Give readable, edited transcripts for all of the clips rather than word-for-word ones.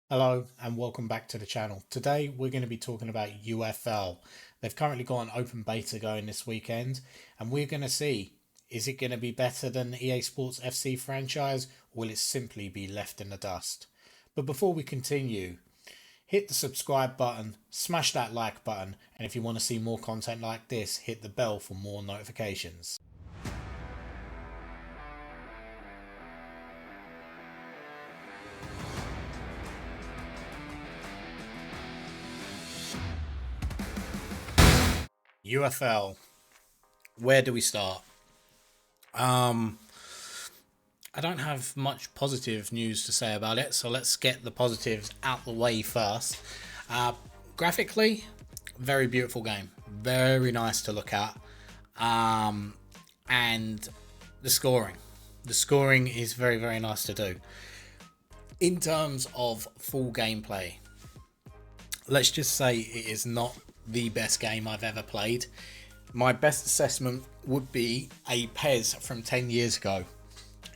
Hello and welcome back to the channel. Today we're going to be talking about UFL. They've currently got an open beta going this weekend and we're going to see, is it going to be better than the EA Sports FC franchise or will it simply be left in the dust? But before we continue, hit the subscribe button, smash that like button, and if you want to see more content like this, hit the bell for more notifications. UFL, where do we start? Um, I don't have much positive news to say about it, so let's get the positives out the way first. Uh, Graphically, very beautiful game, very nice to look at, and the scoring is very nice to do. In terms of full gameplay, let's just say it is not the best game I've ever played. My best assessment would be a PES from 10 years ago.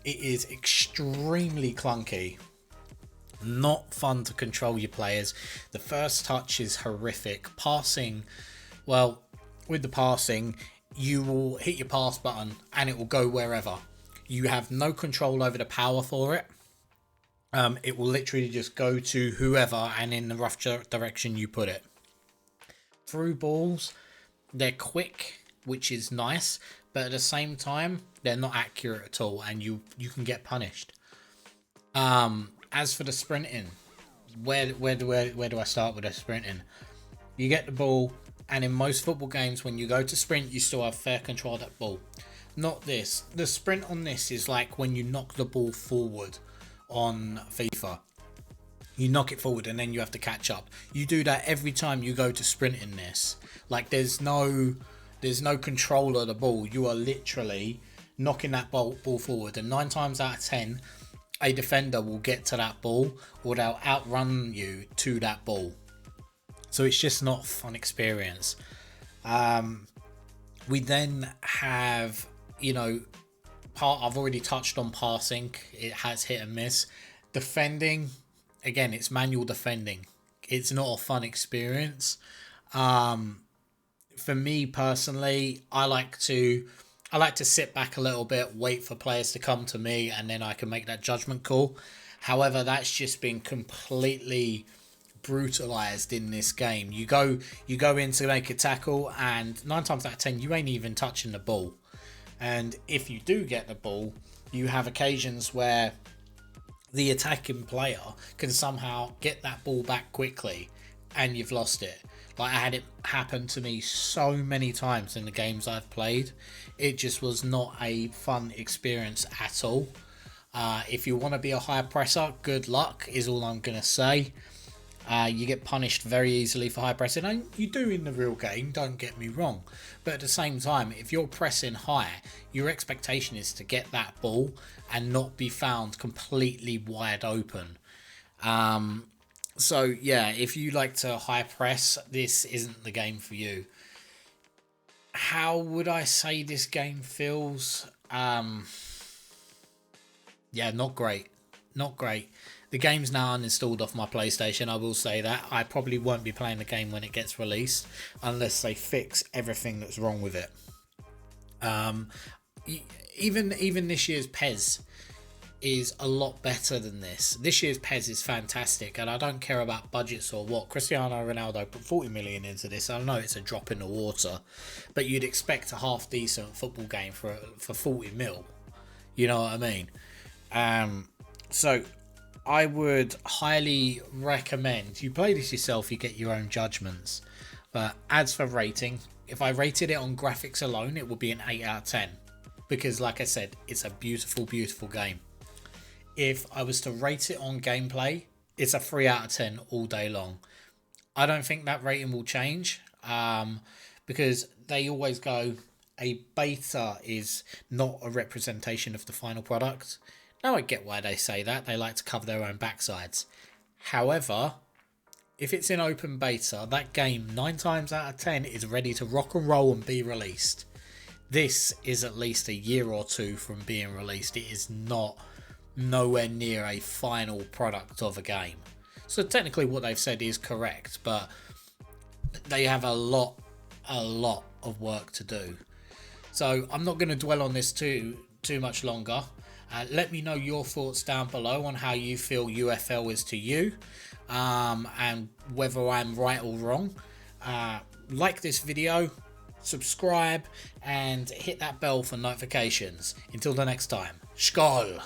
It is extremely clunky, not fun to control your players. The first touch is horrific. Passing, well, with the passing, you will hit your pass button and it will go wherever. You have no control over the power for it. It will literally just go to whoever and in the rough direction you put it. Through balls, they're quick, which is nice, but at the same time, they're not accurate at all, and you can get punished. As for the sprinting, where do I start with the sprinting? You get the ball, and in most football games, when you go to sprint, you still have fair control of that ball. Not this. The sprint on this is like when you knock the ball forward on FIFA. You knock it forward and then you have to catch up. You do that every time you go to sprint in this. Like there's no control of the ball. You are literally knocking that ball forward, and 9 times out of 10 a defender will get to that ball or they'll outrun you to that ball. So it's just not a fun experience. We then have, I've already touched on passing. It has hit and miss. Defending, again, it's manual defending. It's not a fun experience. For me personally, I like to sit back a little bit, wait for players to come to me, and then I can make that judgment call. However, that's just been completely brutalized in this game. You go in to make a tackle, and 9 times out of 10 you ain't even touching the ball. And if you do get the ball, you have occasions where the attacking player can somehow get that ball back quickly and you've lost it. Like I had it happen to me so many times in the games I've played. It just was not a fun experience at all. If you want to be a high presser, good luck is all I'm going to say. You get punished very easily for high pressing, and you do in the real game, don't get me wrong, but at the same time, if you're pressing high, your expectation is to get that ball and not be found completely wide open. So yeah, if you like to high press, this isn't the game for you. How would I say this game feels? Yeah, not great. Not great. The game's now uninstalled off my PlayStation, I will say that. I probably won't be playing the game when it gets released unless they fix everything that's wrong with it. Even this year's PES is a lot better than this. This year's PES is fantastic, and I don't care about budgets or what. Cristiano Ronaldo put 40 million into this. I know it's a drop in the water, but you'd expect a half decent football game for 40 mil. You know what I mean? So I would highly recommend you play this yourself. You get your own judgments. But as for rating, if I rated it on graphics alone, it would be an 8 out of 10. Because like I said, it's a beautiful game. If I was to rate it on gameplay, it's a 3 out of 10 all day long. I don't think that rating will change. Because they always go, a beta is not a representation of the final product. Now I get why they say that. They like to cover their own backsides. However, if it's in open beta, that game 9 times out of 10 is ready to rock and roll and be released. This is at least a year or two from being released. It is not nowhere near a final product of a game. So technically what they've said is correct, but they have a lot of work to do. So I'm not going to dwell on this too much longer. Let me know your thoughts down below on how you feel UFL is to you, and whether I'm right or wrong. Like this video, subscribe, and hit that bell for notifications. Until the next time, Skål!